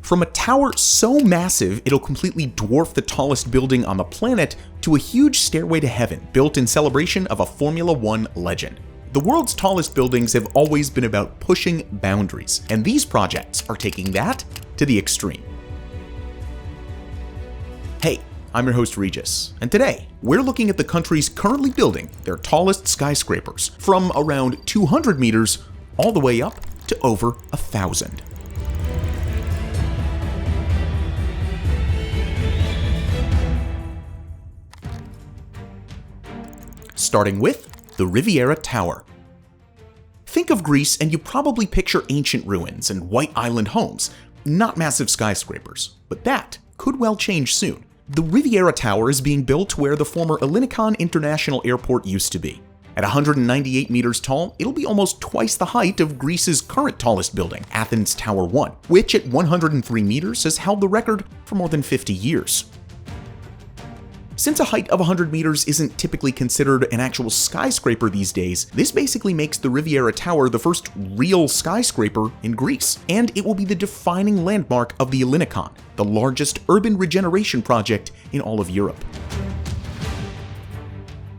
From a tower so massive it'll completely dwarf the tallest building on the planet, to a huge stairway to heaven built in celebration of a Formula One legend. The world's tallest buildings have always been about pushing boundaries, and these projects are taking that to the extreme. Hey, I'm your host Regis, and today we're looking at the countries currently building their tallest skyscrapers, from around 200 meters all the way up to over 1,000. Starting with the Riviera Tower. Think of Greece and you probably picture ancient ruins and white island homes, not massive skyscrapers, but that could well change soon. The Riviera Tower is being built where the former Ellinikon International Airport used to be. At 198 meters tall, it'll be almost twice the height of Greece's current tallest building, Athens Tower 1, which at 103 meters has held the record for more than 50 years. Since a height of 100 meters isn't typically considered an actual skyscraper these days, this basically makes the Riviera Tower the first real skyscraper in Greece, and it will be the defining landmark of the Ellinikon, the largest urban regeneration project in all of Europe.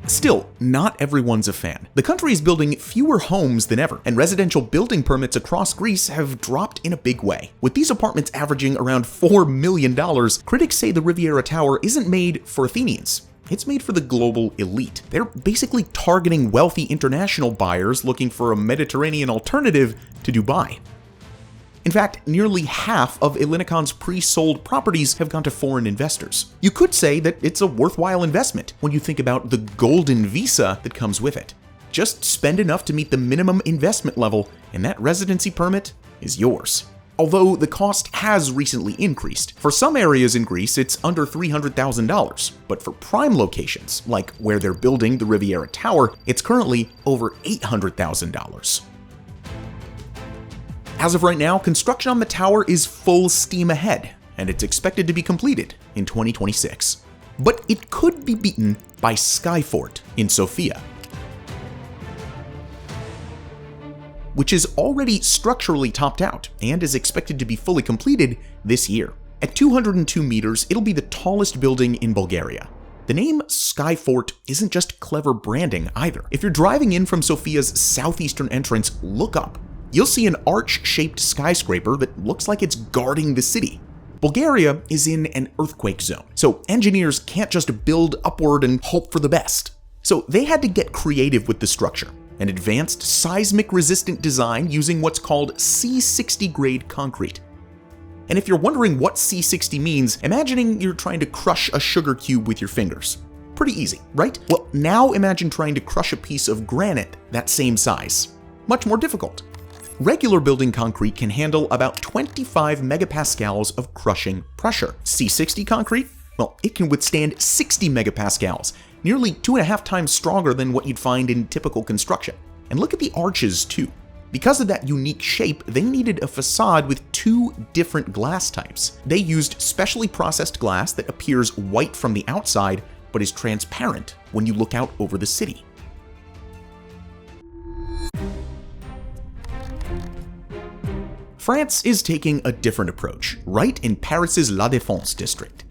Still, not everyone's a fan. The country is building fewer homes than ever, and residential building permits across Greece have dropped in a big way. With these apartments averaging around $4 million, critics say the Riviera Tower isn't made for Athenians. It's made for the global elite. They're basically targeting wealthy international buyers looking for a Mediterranean alternative to Dubai. In fact, nearly half of Ellinikon's pre-sold properties have gone to foreign investors. You could say that it's a worthwhile investment when you think about the golden visa that comes with it. Just spend enough to meet the minimum investment level, and that residency permit is yours. Although the cost has recently increased. For some areas in Greece, it's under $300,000, but for prime locations, like where they're building the Riviera Tower, it's currently over $800,000. As of right now, construction on the tower is full steam ahead, and it's expected to be completed in 2026. But it could be beaten by Skyfort in Sofia, which is already structurally topped out and is expected to be fully completed this year. At 202 meters, it'll be the tallest building in Bulgaria. The name Skyfort isn't just clever branding either. If you're driving in from Sofia's southeastern entrance, look up. You'll see an arch-shaped skyscraper that looks like it's guarding the city. Bulgaria is in an earthquake zone, so engineers can't just build upward and hope for the best. So they had to get creative with the structure, an advanced seismic-resistant design using what's called C60 grade concrete. And if you're wondering what C60 means, imagining you're trying to crush a sugar cube with your fingers. Pretty easy, right? Well, now imagine trying to crush a piece of granite that same size. Much more difficult. Regular building concrete can handle about 25 megapascals of crushing pressure. C60 concrete? Well, it can withstand 60 megapascals, nearly 2.5 times stronger than what you'd find in typical construction. And look at the arches too. Because of that unique shape, they needed a facade with 2 different glass types. They used specially processed glass that appears white from the outside, but is transparent when you look out over the city. France is taking a different approach, right in Paris's La Défense district.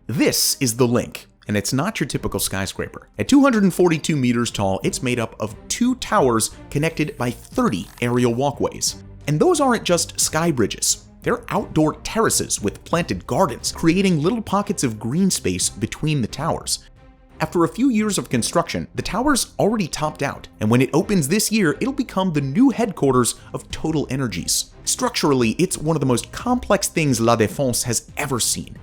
This is the Link, and it's not your typical skyscraper. At 242 meters tall, it's made up of 2 towers connected by 30 aerial walkways. And those aren't just sky bridges. They're outdoor terraces with planted gardens, creating little pockets of green space between the towers. After a few years of construction, the tower's already topped out, and when it opens this year, it'll become the new headquarters of Total Energies. Structurally, it's one of the most complex things La Défense has ever seen.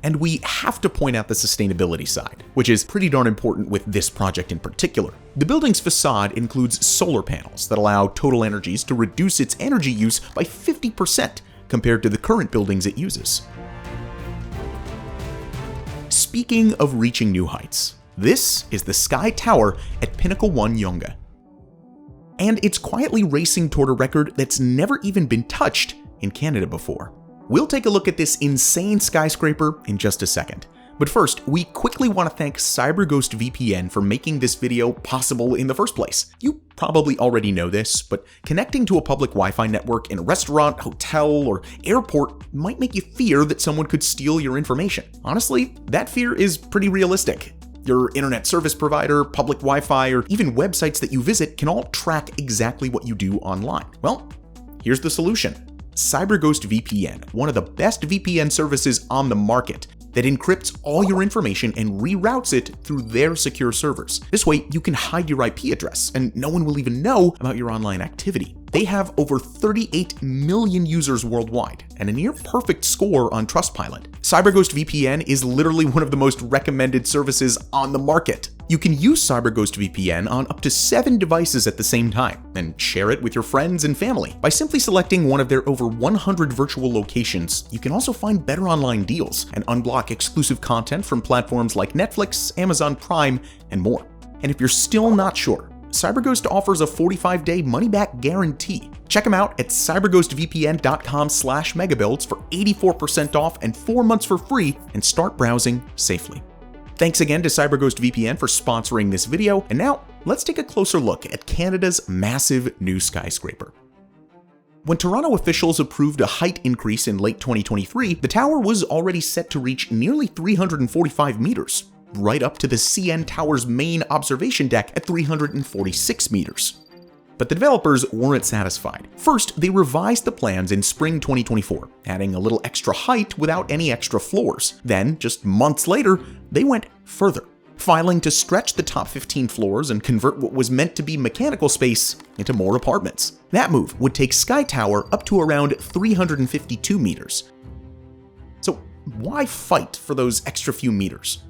And we have to point out the sustainability side, which is pretty darn important with this project in particular. The building's facade includes solar panels that allow Total Energies to reduce its energy use by 50% compared to the current buildings it uses. Speaking of reaching new heights, this is the SkyTower at Pinnacle 1 Yonga. And it's quietly racing toward a record that's never even been touched in Canada before. We'll take a look at this insane skyscraper in just a second. But first, we quickly want to thank CyberGhost VPN for making this video possible in the first place. You probably already know this, but connecting to a public Wi-Fi network in a restaurant, hotel, or airport might make you fear that someone could steal your information. Honestly, that fear is pretty realistic. Your internet service provider, public Wi-Fi, or even websites that you visit can all track exactly what you do online. Well, here's the solution. CyberGhost VPN, one of the best VPN services on the market, that encrypts all your information and reroutes it through their secure servers. This way, you can hide your IP address, and no one will even know about your online activity. They have over 38 million users worldwide, and a near-perfect score on Trustpilot. CyberGhost VPN is literally one of the most recommended services on the market. You can use CyberGhost VPN on up to 7 devices at the same time, and share it with your friends and family. By simply selecting one of their over 100 virtual locations, you can also find better online deals and unblock exclusive content from platforms like Netflix, Amazon Prime, and more. And if you're still not sure, CyberGhost offers a 45-day money-back guarantee. Check them out at cyberghostvpn.com/megabuilds for 84% off and 4 months for free, and start browsing safely. Thanks again to CyberGhost VPN for sponsoring this video, and now let's take a closer look at Canada's massive new skyscraper. When Toronto officials approved a height increase in late 2023, the tower was already set to reach nearly 345 meters, right up to the CN Tower's main observation deck at 346 meters. But the developers weren't satisfied. First, they revised the plans in spring 2024, adding a little extra height without any extra floors. Then, just months later, they went further, filing to stretch the top 15 floors and convert what was meant to be mechanical space into more apartments. That move would take SkyTower up to around 352 meters. So why fight for those extra few meters?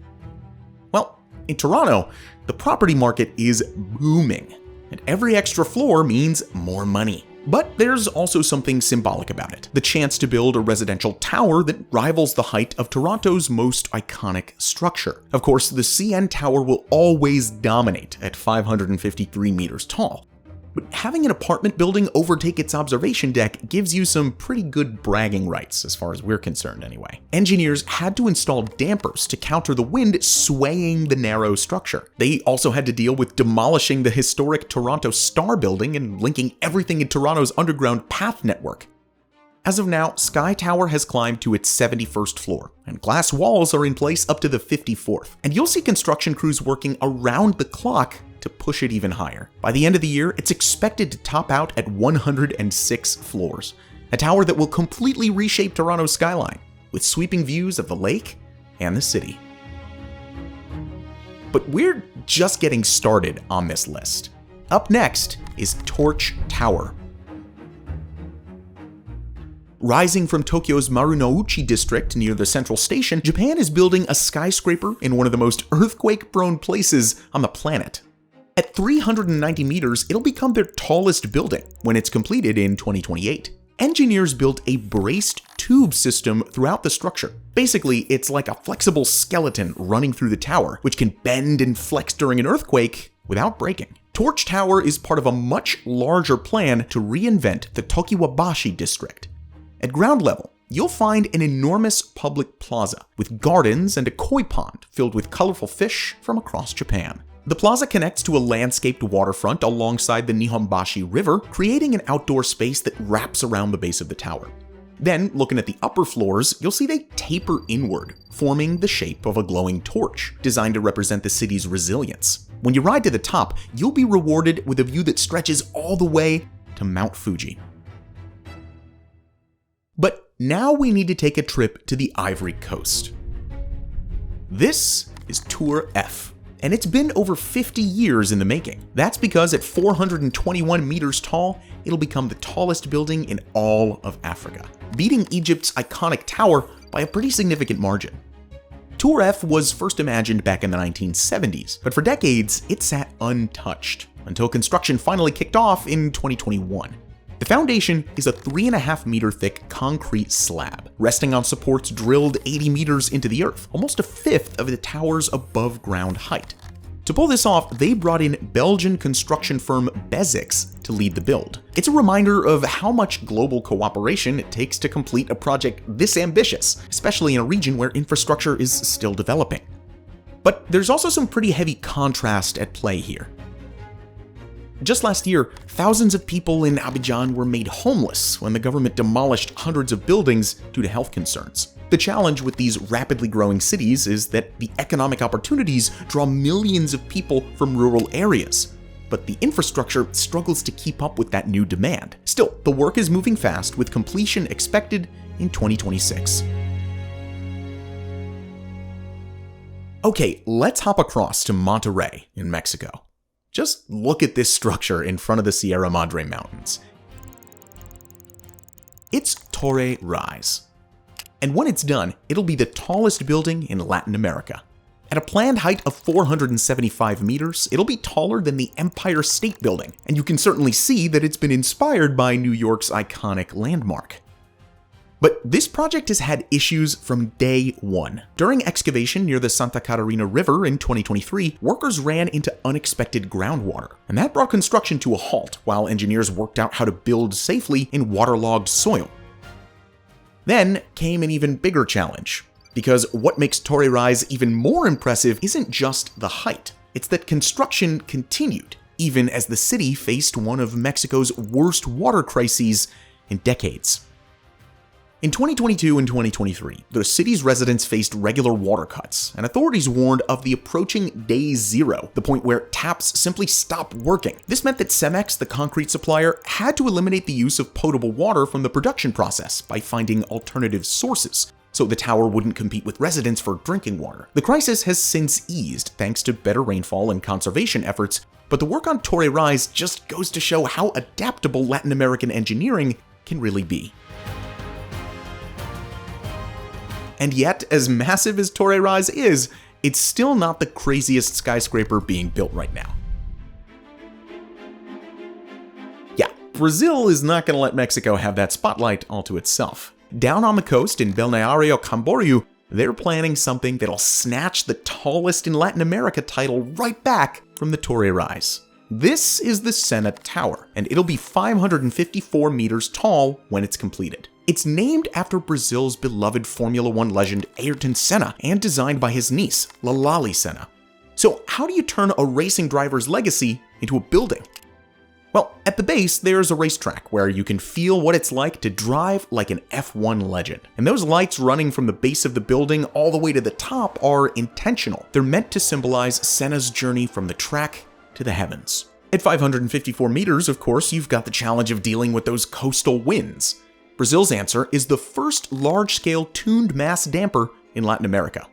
Well, in Toronto, the property market is booming, and every extra floor means more money. But there's also something symbolic about it, the chance to build a residential tower that rivals the height of Toronto's most iconic structure. Of course, the CN Tower will always dominate at 553 meters tall. But having an apartment building overtake its observation deck gives you some pretty good bragging rights, as far as we're concerned anyway. Engineers had to install dampers to counter the wind swaying the narrow structure. They also had to deal with demolishing the historic Toronto Star building and linking everything in Toronto's underground path network. As of now, SkyTower has climbed to its 71st floor, and glass walls are in place up to the 54th. And you'll see construction crews working around the clock to push it even higher. By the end of the year, it's expected to top out at 106 floors, a tower that will completely reshape Toronto's skyline, with sweeping views of the lake and the city. But we're just getting started on this list. Up next is Torch Tower. Rising from Tokyo's Marunouchi district near the central station, Japan is building a skyscraper in one of the most earthquake-prone places on the planet. At 390 meters, it'll become their tallest building when it's completed in 2028. Engineers built a braced tube system throughout the structure. Basically, it's like a flexible skeleton running through the tower, which can bend and flex during an earthquake without breaking. Torch Tower is part of a much larger plan to reinvent the Tokiwabashi district. At ground level, you'll find an enormous public plaza with gardens and a koi pond filled with colorful fish from across Japan. The plaza connects to a landscaped waterfront alongside the Nihonbashi River, creating an outdoor space that wraps around the base of the tower. Then, looking at the upper floors, you'll see they taper inward, forming the shape of a glowing torch, designed to represent the city's resilience. When you ride to the top, you'll be rewarded with a view that stretches all the way to Mount Fuji. But now we need to take a trip to the Ivory Coast. This is Torre F, and it's been over 50 years in the making. That's because at 421 meters tall, it'll become the tallest building in all of Africa, beating Egypt's iconic tower by a pretty significant margin. Torre F was first imagined back in the 1970s, but for decades, it sat untouched until construction finally kicked off in 2021. The foundation is a 3.5 meter thick concrete slab, resting on supports drilled 80 meters into the earth, almost a fifth of the tower's above ground height. To pull this off, they brought in Belgian construction firm Bezix to lead the build. It's a reminder of how much global cooperation it takes to complete a project this ambitious, especially in a region where infrastructure is still developing. But there's also some pretty heavy contrast at play here. Just last year, thousands of people in Abidjan were made homeless when the government demolished hundreds of buildings due to health concerns. The challenge with these rapidly growing cities is that the economic opportunities draw millions of people from rural areas, but the infrastructure struggles to keep up with that new demand. Still, the work is moving fast, with completion expected in 2026. Okay, let's hop across to Monterrey in Mexico. Just look at this structure in front of the Sierra Madre Mountains. It's Torre Rise. And when it's done, it'll be the tallest building in Latin America. At a planned height of 475 meters, it'll be taller than the Empire State Building, and you can certainly see that it's been inspired by New York's iconic landmark. But this project has had issues from day one. During excavation near the Santa Catarina River in 2023, workers ran into unexpected groundwater, and that brought construction to a halt while engineers worked out how to build safely in waterlogged soil. Then came an even bigger challenge, because what makes Torre Rise even more impressive isn't just the height, it's that construction continued, even as the city faced one of Mexico's worst water crises in decades. In 2022 and 2023, the city's residents faced regular water cuts, and authorities warned of the approaching day zero, the point where taps simply stopped working. This meant that Cemex, the concrete supplier, had to eliminate the use of potable water from the production process by finding alternative sources, so the tower wouldn't compete with residents for drinking water. The crisis has since eased thanks to better rainfall and conservation efforts, but the work on Torre Rise just goes to show how adaptable Latin American engineering can really be. And yet, as massive as Torre Rise is, it's still not the craziest skyscraper being built right now. Yeah, Brazil is not going to let Mexico have that spotlight all to itself. Down on the coast in Balneario Camboriú, they're planning something that'll snatch the tallest in Latin America title right back from the Torre Rise. This is the Senna Tower, and it'll be 554 meters tall when it's completed. It's named after Brazil's beloved Formula One legend Ayrton Senna and designed by his niece, Lalali Senna. So how do you turn a racing driver's legacy into a building? Well, at the base, there's a racetrack where you can feel what it's like to drive like an F1 legend. And those lights running from the base of the building all the way to the top are intentional. They're meant to symbolize Senna's journey from the track to the heavens. At 554 meters, of course, you've got the challenge of dealing with those coastal winds. Brazil's answer is the first large-scale tuned mass damper in Latin America.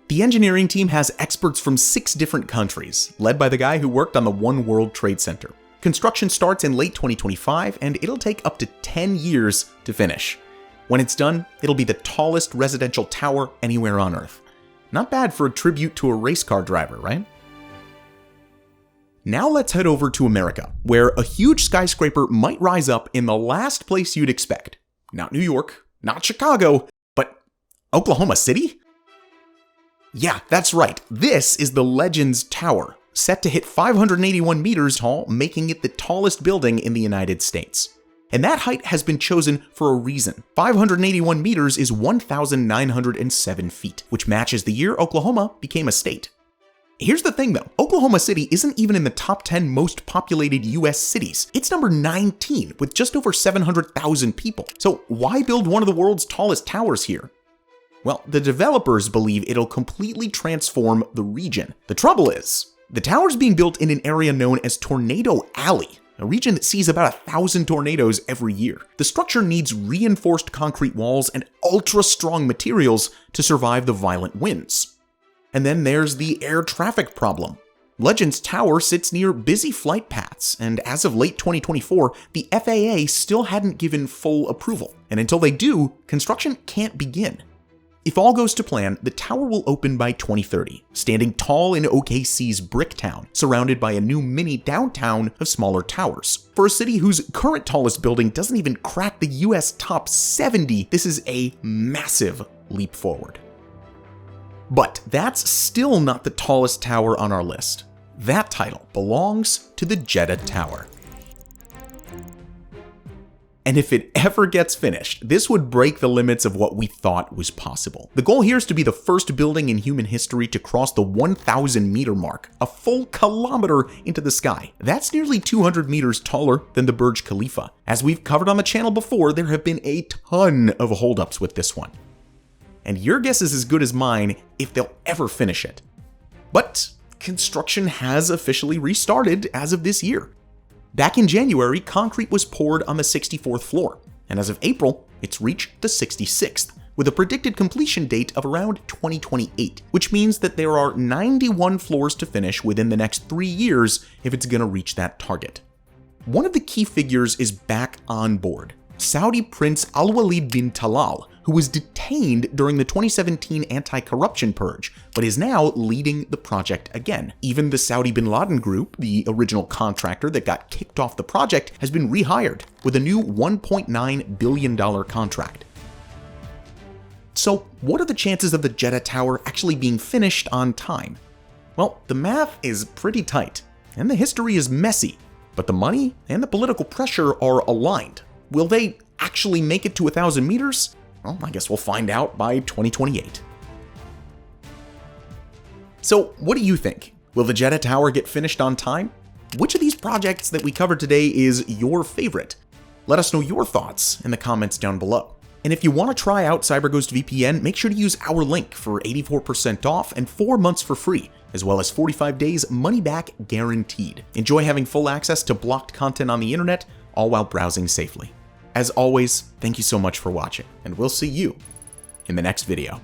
The engineering team has experts from 6 different countries, led by the guy who worked on the One World Trade Center. Construction starts in late 2025, and it'll take up to 10 years to finish. When it's done, it'll be the tallest residential tower anywhere on Earth. Not bad for a tribute to a race car driver, right? Now let's head over to America, where a huge skyscraper might rise up in the last place you'd expect. Not New York, not Chicago, but Oklahoma City? Yeah, that's right. This is the Legends Tower, set to hit 581 meters tall, making it the tallest building in the United States. And that height has been chosen for a reason. 581 meters is 1,907 feet, which matches the year Oklahoma became a state. Here's the thing though, Oklahoma City isn't even in the top 10 most populated US cities. It's number 19 with just over 700,000 people. So why build one of the world's tallest towers here? Well, the developers believe it'll completely transform the region. The trouble is, the tower's being built in an area known as Tornado Alley, a region that sees about 1,000 tornadoes every year. The structure needs reinforced concrete walls and ultra-strong materials to survive the violent winds. And then there's the air traffic problem. Legends Tower sits near busy flight paths, and as of late 2024, the FAA still hadn't given full approval. And until they do, construction can't begin. If all goes to plan, the tower will open by 2030, standing tall in OKC's Bricktown, surrounded by a new mini downtown of smaller towers. For a city whose current tallest building doesn't even crack the US top 70, this is a massive leap forward. But that's still not the tallest tower on our list. That title belongs to the Jeddah Tower. And if it ever gets finished, this would break the limits of what we thought was possible. The goal here is to be the first building in human history to cross the 1,000 meter mark, a full kilometer into the sky. That's nearly 200 meters taller than the Burj Khalifa. As we've covered on the channel before, there have been a ton of holdups with this one. And your guess is as good as mine if they'll ever finish it. But construction has officially restarted as of this year. Back in January, concrete was poured on the 64th floor, and as of April, it's reached the 66th, with a predicted completion date of around 2028, which means that there are 91 floors to finish within the next 3 years if it's going to reach that target. One of the key figures is back on board, Saudi Prince Al-Walid bin Talal, who was detained during the 2017 anti-corruption purge, but is now leading the project again. Even the Saudi bin Laden group, the original contractor that got kicked off the project, has been rehired with a new $1.9 billion contract. So what are the chances of the Jeddah Tower actually being finished on time? Well, the math is pretty tight, and the history is messy, but the money and the political pressure are aligned. Will they actually make it to 1,000 meters? Well, I guess we'll find out by 2028. So, what do you think? Will the Jeddah Tower get finished on time? Which of these projects that we covered today is your favorite? Let us know your thoughts in the comments down below. And if you want to try out CyberGhost VPN, make sure to use our link for 84% off and 4 months for free, as well as 45 days money back guaranteed. Enjoy having full access to blocked content on the internet, all while browsing safely. As always, thank you so much for watching, and we'll see you in the next video.